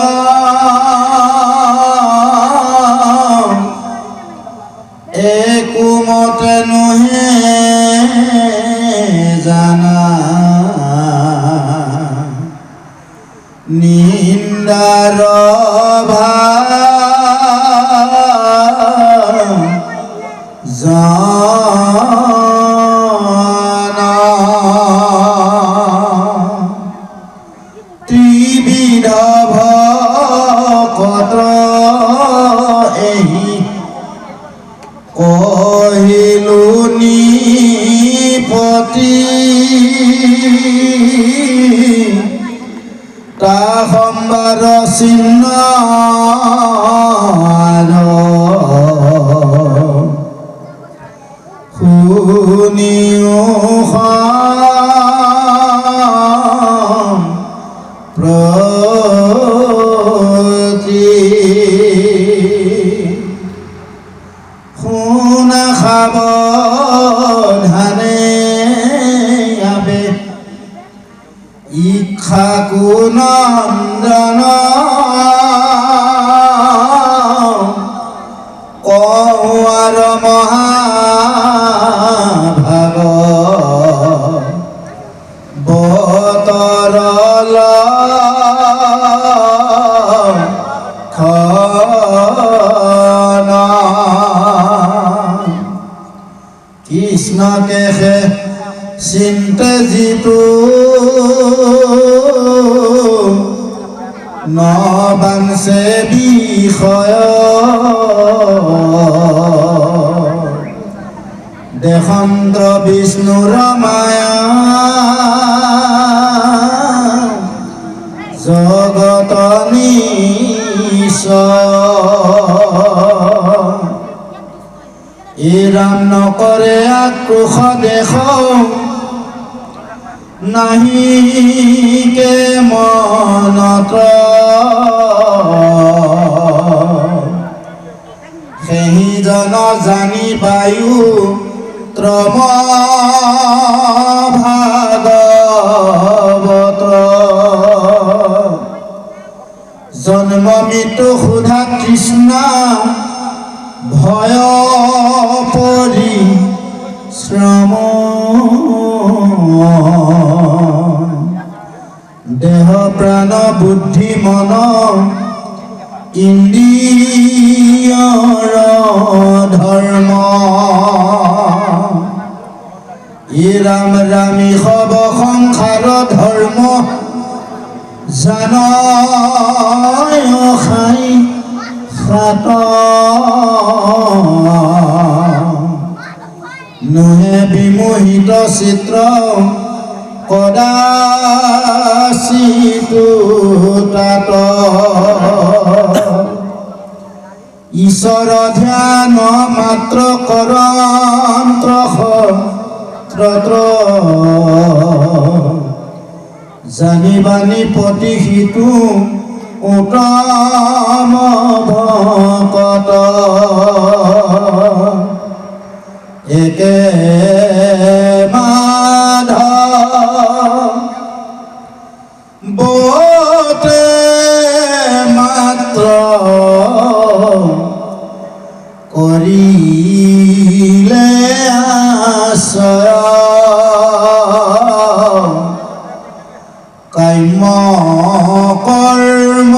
একোমতে নহে জানা, নিন্দাৰ জানা, ত্ৰিবিধ ভকত এহি কহিলো নিপতি, তা সম্বাদ চিহ্ন শুনিও প্ৰতি শুনা সাৱধানে আবে ইক্ষাকু নন্দন কৌৱাৰ মহাভাগ সৰলা খানা কৃষ্ণকে হে চিন্তে যিটো নবাঞ্চে বিষয় দেশন্দ্ৰ বিষ্ণুৰ মায়া জগত নিশ এই ৰাম নকৰে আক্ৰোশ দেশ নাহিকে মনত সেই জন জানি বায়ু ত্ৰম ভাগৱত জন্ম মৃত্যু সুধা কৃষ্ণ ভয় পৰি শ্ৰম দেহ প্ৰাণ বুদ্ধি মন ইন্দ্ৰিয়ৰ ধৰ্ম ই ৰাম ৰামী সব সংসাৰ ধৰ্ম জানয় খাই সাত নহে বিমোহিত চিত্ৰ কদাচিতো তাত ঈশ্বৰ ধ্যান মাত্ৰ কৰন্ত্ৰ জানিবানি প্ৰতিহিতো উত্তম ভকত একে মাধৱ বতে মাত্ৰ কৰিলে আশ্ৰয় কাম্য কৰ্ম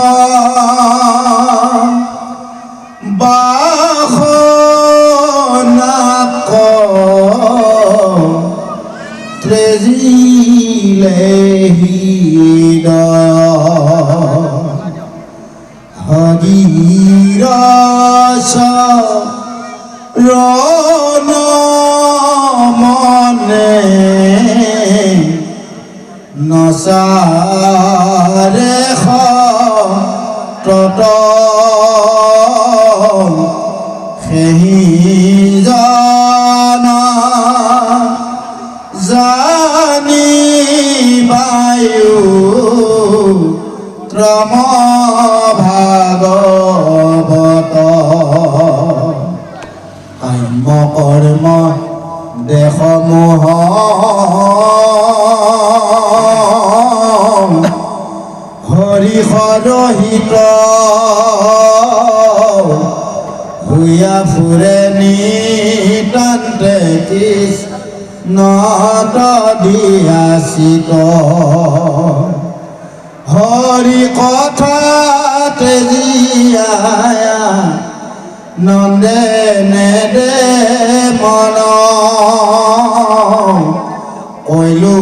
বাসনাক ত্ৰেজিলে হৰিৰস ৰণ মনে নচাৰে সতত সেই জানা জানি বায়ু ত্ৰম ভাগৱত কাম্য কৰ্ম দেশ মোহ হৰি সৰহিত ভূঞা ফুৰে নিতান্তে কৃষ্ণত দিয়াচিত হৰি কথাতে জীয়ায়া নন্দে নেদে মন কৈলো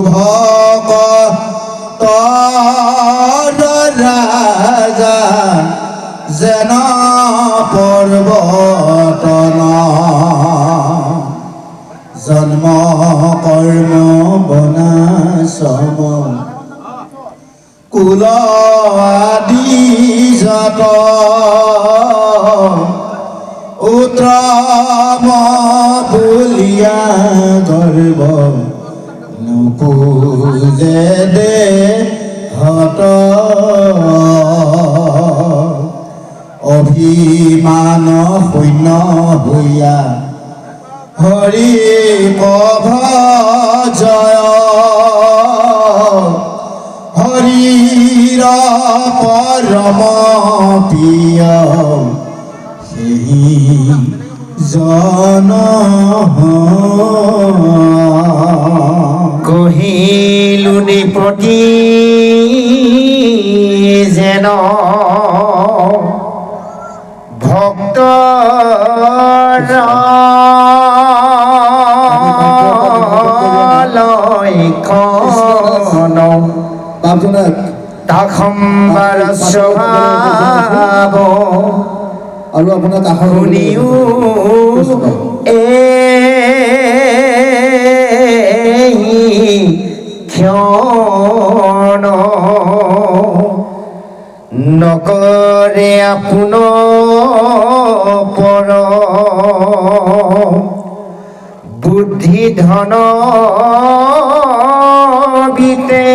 ভকত ৰাজা যেন পৰ্বতন জন্ম কৰ্ম বনাশ্ৰম কুল আদি জাত উত্তম বুলিয়া গৰ্ব নুপুজে দে হত অভিমান শূন্য হৈয়া হৰি কভ জয় হৰিৰ পৰম প্ৰিয় সেই জন কহিলো প্ৰতি যেন ভক্তৰ লক্ষণ তাখম্বৰ স্বভাৱ আৰু আপোনাৰ কাষৰ শুনিও ক্ষণ নকৰে আপোনাৰ পৰ বুদ্ধি ধন বিতে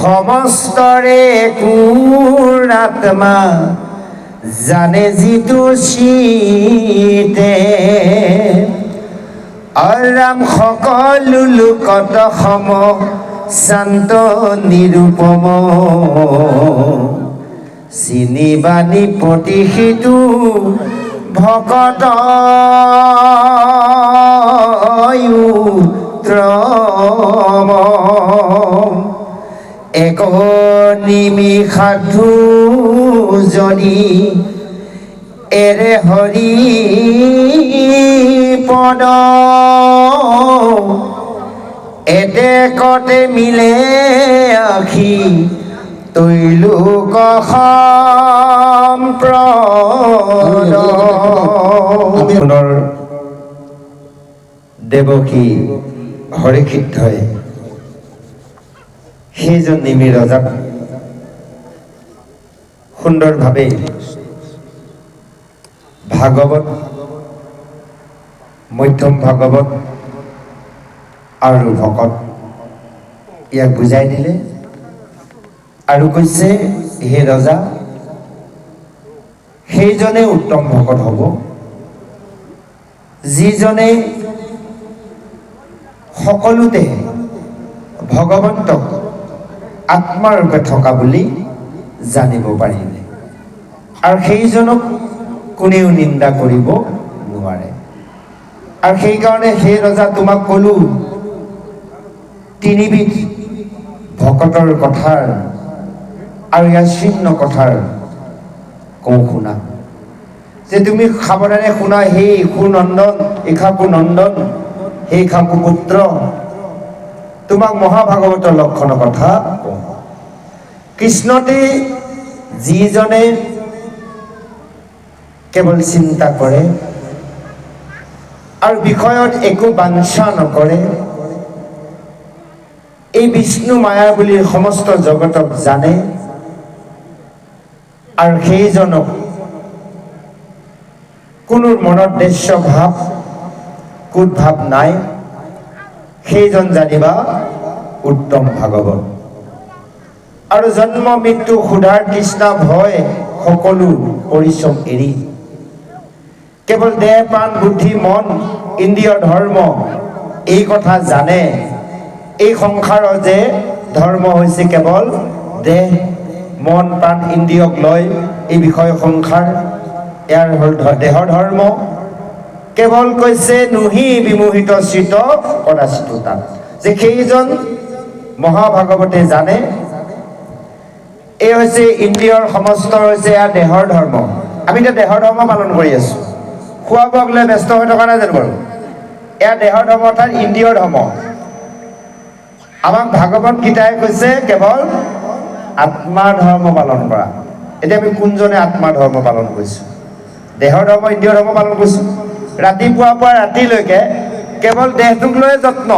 সমস্তৰে কোন আত্মা জানে যিটো চিতে অৰাম সকলো লোকত সম শান্ত নিৰূপম চিনিবানি প্ৰতিষিতো ভকত ত্ৰম এক নিমিষাধু যদি এৰে হৰি পদ এতেকতে মিলে আখি তৈলোক সম্প্ৰদ পুনৰ দেৱকী হৰিক্ষিতই সেইজন নিমি ৰজাক সুন্দৰভাৱে ভাগৱত মধ্যম ভাগৱত আৰু ভকত ইয়াক বুজাই দিলে আৰু কৈছে হে ৰজা সেইজনে উত্তম ভকত হ'ব যিজনে সকলোতে ভগৱন্তক আত্মাৰূপে থকা বুলি জানিব পাৰিলে আৰু সেইজনক কোনেও নিন্দা কৰিব নোৱাৰে আৰু সেইকাৰণে হে ৰজা তোমাক ক'লো তিনিবিধ ভকতৰ কথাৰ আৰু ইয়াৰ চিহ্ন কথাৰ কওঁ শুনা যে তুমি সাৱধানে শুনা সেই সুনন্দন ইখাকু নন্দন সেই খাকু পুত্ৰ তোমাক মহাভাগৱতৰ লক্ষণৰ কথা কওঁ কৃষ্ণতে যিজনে কেৱল চিন্তা কৰে আৰু বিষয়ত একো বাঞ্ছা নকৰে এই বিষ্ণু মায়া বুলি সমস্ত জগতক জানে আৰু সেইজনক কোনো মনত দেশ্য ভাৱ কুট ভাৱ নাই সেইজন জানিবা উত্তম ভাগৱত আৰু জন্ম মৃত্যু ক্ষুধাৰ তৃষ্ণা ভয় সকলো পৰিশ্ৰম এৰি কেৱল দেহ প্ৰাণ বুদ্ধি মন ইন্দ্ৰিয় ধৰ্ম এই কথা জানে এই সংসাৰৰ যে ধৰ্ম হৈছে কেৱল দেহ মন প্ৰাণ ইন্দ্ৰিয়ক লৈ এই বিষয় সংসাৰ ইয়াৰ হ'ল দেহৰ ধৰ্ম কেৱল কৈছে নুহি বিমোহিত চিত কদাচিত তাত যে সেইজন মহাভাগৱতে জানে এই হৈছে ইন্দ্ৰিয়ৰ সমস্ত হৈছে ইয়াৰ দেহৰ ধৰ্ম আমি এতিয়া দেহৰ ধৰ্ম পালন কৰি আছোঁ খোৱা বোৱাক লৈ ব্যস্ত হৈ থকা নাই জানো বাৰু এয়া দেহৰ ধৰ্ম অৰ্থাৎ ইন্দ্ৰিয়ৰ ধৰ্ম আমাক ভাগৱত গীতাই কৈছে কেৱল আত্মাৰ ধৰ্ম পালন কৰা এতিয়া আমি কোনজনে আত্মাৰ ধৰ্ম পালন কৰিছোঁ দেহৰ ধৰ্ম ইন্দ্ৰিয়ৰ ধৰ্ম পালন কৰিছোঁ ৰাতিপুৱাৰ পৰা ৰাতিলৈকে কেৱল দেহটোক লৈ যত্ন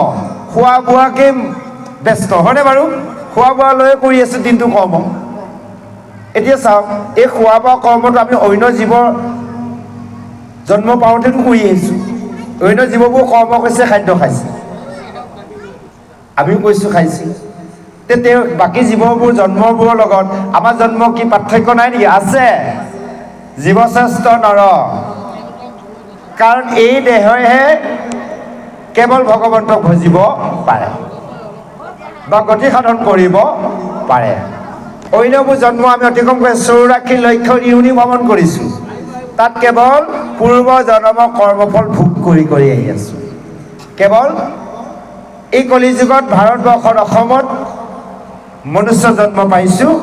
খোৱা বোৱাকে ব্যস্ত হয়নে বাৰু খোৱা বোৱা লৈ কৰি আছোঁ দিনটো কৰ্ম এতিয়া চাওক এই খোৱা বোৱা কৰ্মটো আমি অন্য জীৱৰ জন্ম পাওঁতেতো কৰি আহিছোঁ অন্য জীৱবোৰ কৰ্ম কৰিছে খাদ্য খাইছে আমিও কৈছোঁ খাইছোঁ তেওঁ বাকী জীৱবোৰ জন্মবোৰৰ লগত আমাৰ জন্ম কি পাৰ্থক্য নাই নেকি আছে জীৱশ্ৰেষ্ঠ নৰ কাৰণ এই দেহেহে কেৱল ভগৱন্তক ভজিব পাৰে বা গতি সাধন কৰিব পাৰে অন্যবোৰ জন্ম আমি অতিক্ৰম কৰি 84 লক্ষ ইউনি ভ্ৰমণ কৰিছোঁ তাত কেৱল পূৰ্ব জন্মৰ কৰ্মফল ভোগ কৰি আহি আছোঁ কেৱল এই কলিযুগত ভাৰতবৰ্ষৰ অসমত মনুষ্য জন্ম পাইছোঁ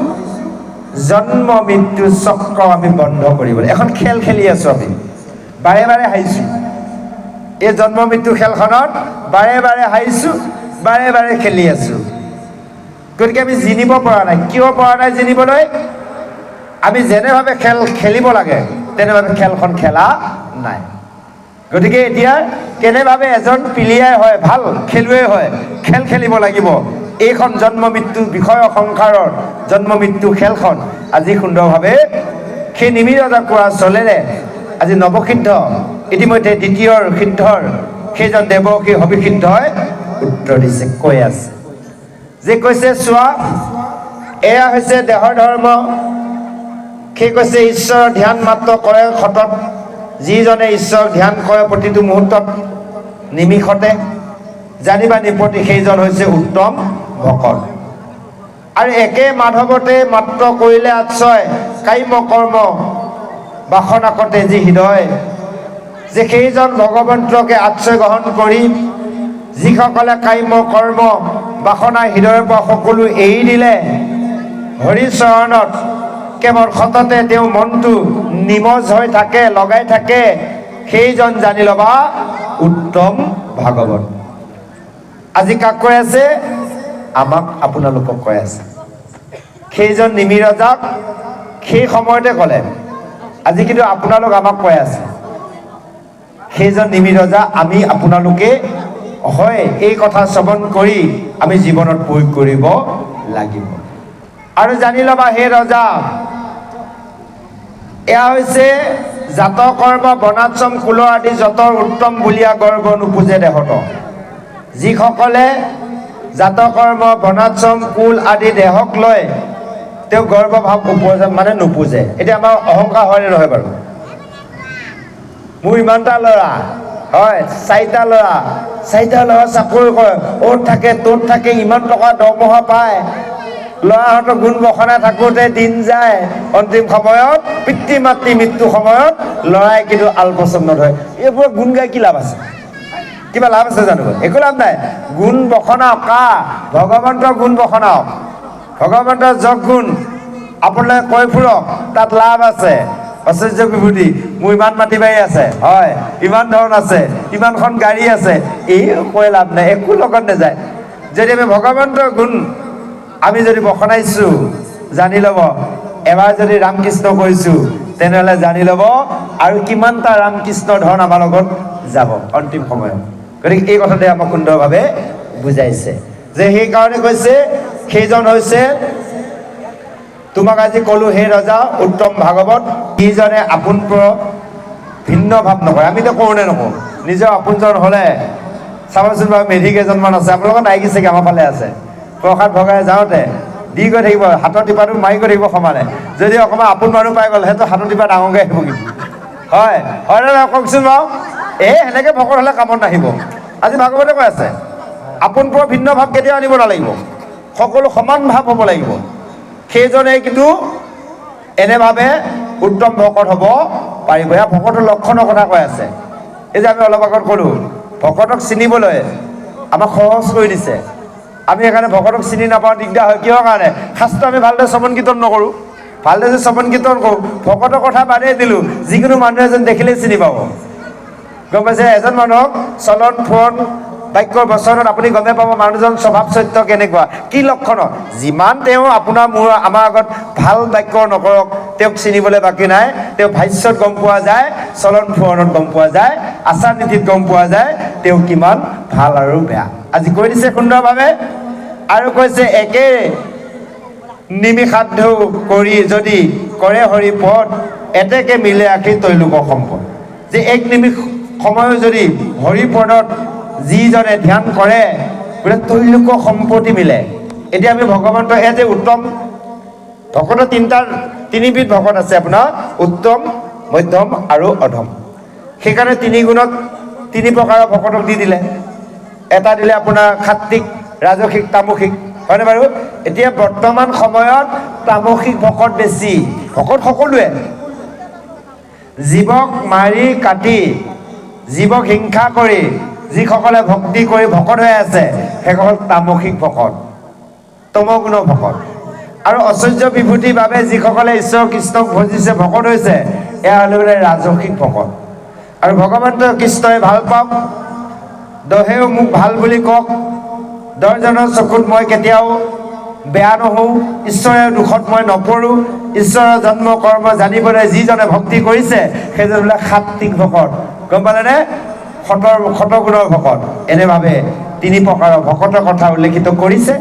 জন্ম মৃত্যু চক্ৰ আমি বন্ধ কৰিবলৈ এখন খেল খেলি আছোঁ আমি বাৰে বাৰে হাৰিছোঁ এই জন্ম মৃত্যু খেলখনত বাৰে বাৰে হাৰিছোঁ বাৰে বাৰে খেলি আছোঁ গতিকে আমি জিনিব পৰা নাই কিয় পৰা নাই জিনিবলৈ আমি যেনেভাৱে খেল খেলিব লাগে তেনেভাৱে খেলখন খেলা নাই গতিকে এতিয়া কেনেভাৱে এজন প্লেয়াৰ হয় ভাল খেলুৱৈ হয় খেল খেলিব লাগিব এইখন জন্ম মৃত্যু বিষয় সংসাৰৰ জন্ম মৃত্যু খেলখন আজি সুন্দৰভাৱে সেই নিমিৰ ৰজা কোৱা চলেৰে আজি নৱসিদ্ধ ইতিমধ্যে দ্বিতীয়ৰ সিদ্ধৰ সেইজন দেৱকী হবিসিদ্ধই উত্তৰ দিছে কৈ আছে যে কৈছে চোৱা এয়া হৈছে দেহৰ ধৰ্ম সেই কৈছে ঈশ্বৰৰ ধ্যান মাত্ৰ কৰে সতত যিজনে ঈশ্বৰক ধ্যান কৰে প্ৰতিটো মুহূৰ্তত নিমিষতে জানিবা নিপতি সেইজন হৈছে উত্তম ভকত আৰু একে মাধৱতে মাত্ৰ কৰিলে আশ্ৰয় কাম্য কৰ্ম বাসনাকতে যি হৃদয় যে সেইজন ভগৱন্তকে আশ্ৰয় গ্ৰহণ কৰি যিসকলে কাম্য কৰ্ম বাসনা হৃদয়ৰ পৰা সকলো এৰি দিলে হৰি চৰণত কেৱল সততে তেওঁ মনটো নিমজ হৈ থাকে লগাই থাকে সেইজন জানি ল'বা উত্তম ভাগৱত আজি কাক কৈ আছে আমাক আপোনালোকক কৈ আছে সেইজন নিমিৰ ৰজাক সেই সময়তে ক'লে আজি কিন্তু আপোনালোক আমাক কৈ আছে সেইজন নিমিৰ ৰজা আমি আপোনালোকে হয় এই কথা শ্ৰৱণ কৰি আমি জীৱনত প্ৰয়োগ কৰিব লাগিব আৰু জানি ল'বা হে ৰজা এয়া হৈছে জাত কৰ্ম বনাশ্ৰম কুল আদি যতৰ উত্তম বুলিয়া গৰ্ব নোপোজে দেহত যিসকলে জাত কৰ্ম বনাশ্ৰম কুল আদি দেহক লৈ তেওঁ গৰ্ব ভাৱ উপজে মানে নোপোজে এতিয়া আমাৰ অহংকাৰ হয়নে নহয় বাৰু মোৰ ইমানটা ল'ৰা হয় চাৰিটা ল'ৰা চাকৰি কৰে অ'ত থাকে ত'ত থাকে ইমান টকা দৰমহা পায় ল'ৰাহঁতৰ গুণ বসনাই থাকোঁতে দিন যায় অন্তিম সময়ত পিতৃ মাতৃ মৃত্যু সময়ত ল'ৰাই কিন্তু আলপচন্দ নধৰে এইবোৰৰ গুণ গাই কি লাভ আছে কিবা লাভ আছে জানো একো লাভ নাই গুণ বসনাওক কা ভগৱন্তৰ গুণ বসনাওক ভগৱন্তৰ যগ গুণ আপোনালোকে কৈ ফুৰক তাত লাভ আছে ঐশ্বৰ্য বিভূতি মোৰ ইমান মাটি বাৰী আছে হয় ইমান ধন আছে ইমানখন গাড়ী আছে এই কৈ লাভ নাই একো লগত নাযায় যদি আমি ভগৱন্তৰ গুণ আমি যদি বসনাইছোঁ জানি ল'ব এবাৰ যদি ৰামকৃষ্ণ কৈছোঁ তেনেহ'লে জানি ল'ব আৰু কিমানটা ৰামকৃষ্ণ ধন আমাৰ লগত যাব অন্তিম সময়ত গতিকে এই কথাতে আমাক সুন্দৰভাৱে বুজাইছে যে সেইকাৰণে কৈছে সেইজন হৈছে তোমাক আজি ক'লোঁ হে ৰজা উত্তম ভাগৱত ইজনে আপোন ভিন্ন ভাৱ নকৰে আমিতো কৰোঁনে নকৰোঁ নিজৰ আপোনজন হ'লে চাবচোন বাৰু মেধি কেইজনমান আছে আপোনালোকৰ নাইকি চাগে আমাৰ ফালে আছে প্ৰসাদ ভগাই যাওঁতে দি গৈ থাকিব হাতৰ টিপাটো মাৰি গৈ থাকিব সমানে যদি অকণমান আপোন মানুহ পাই গ'ল সেইটো হাতৰ টিপা ডাঙৰকৈ আহিব কিন্তু হয় হয়নে নহয় কওকচোন বাৰু সেনেকৈ ভকত হ'লে কামত নাহিব আজি ভাগৱতে কৈ আছে আপোন ভিন্ন ভাৱ কেতিয়াও আনিব নালাগিব সকলো সমান ভাৱ হ'ব লাগিব সেইজনে কিন্তু এনেভাৱে উত্তম ভকত হ'ব পাৰিব এয়া ভকতৰ লক্ষণৰ কথা কৈ আছে এই যে আমি অলপ আগত ক'লোঁ ভকতক চিনিবলৈ আমাক সহজ কৰি দিছে আমি সেইকাৰণে ভকতক চিনি নাপাওঁ দিগদাৰ হয় কিহৰ কাৰণে শাস্ত্ৰ আমি ভালদৰে শ্ৰৱণ কীৰ্তন নকৰোঁ ভালদৰে যে শ্ৰৱণ কীৰ্তন কৰোঁ ভকতৰ কথা বাদেই দিলোঁ যিকোনো মানুহ এজন দেখিলেই চিনি পাব গম পাইছে এজন মানুহক চলন ফুৰণ বাক্যৰ বচনত আপুনি গমে পাব মানুহজন স্বভাৱ চৰিত্ৰ কেনেকুৱা কি লক্ষণ যিমান তেওঁ আপোনাৰ মোৰ আমাৰ আগত ভাল বাক্য নকৰক তেওঁক চিনিবলৈ বাকী নাই তেওঁ ভাষ্যত গম পোৱা যায় চলন ফুৰণত গম পোৱা যায় আচাৰ নীতিত গম পোৱা যায় তেওঁ কিমান ভাল আৰু বেয়া আজি কৈ দিছে সুন্দৰভাৱে আৰু কৈছে একে নিমিষাধ্য কৰি যদি কৰে হৰি পদ এতেকে মিলে আখি তৈলোক সম্পদ যে এক নিমিষ সময়ো যদি হৰি পদত যিজনে ধ্যান কৰে বোলে তৈলোক সম্পত্তি মিলে এতিয়া আমি ভগৱন্ত এয়া যে উত্তম ভকতৰ তিনিবিধ ভকত আছে আপোনাৰ উত্তম মধ্যম আৰু অধম সেইকাৰণে তিনি গুণত তিনি প্ৰকাৰৰ ভকতক দি দিলে এটা দিলে আপোনাৰ সাত্বিক ৰাজসিক তামসিক হয়নে বাৰু এতিয়া বৰ্তমান সময়ত তামসিক ভকত বেছি ভকত সকলোৱে জীৱক মাৰি কাটি জীৱক হিংসা কৰি যিসকলে ভক্তি কৰি ভকত হৈ আছে সেইসকল তামসিক ভকত, তমগুণ ভকত। আৰু ঐশ্বৰ্য বিভূতিৰ বাবে যিসকলে ঈশ্বৰ কৃষ্ণক ভজিছে, ভকত হৈছে, এয়া হ'লে বোলে ৰাজসিক ভকত। আৰু ভগৱান কৃষ্ণই ভাল পাওক, দহেও মোক ভাল বুলি কওক, দহজনৰ চকুত মই কেতিয়াও বেয়া নহওঁ, ঈশ্বৰৰ দুখত মই নপৰোঁ, ঈশ্বৰৰ জন্ম কৰ্ম জানিবলৈ যিজনে ভক্তি কৰিছে সেইজন বোলে সাত্বিক ভকত। গম পালেনে? শতগুণৰ ভকত। এনেভাৱে তিনি প্ৰকাৰৰ ভকতৰ কথা উল্লেখিত কৰিছে।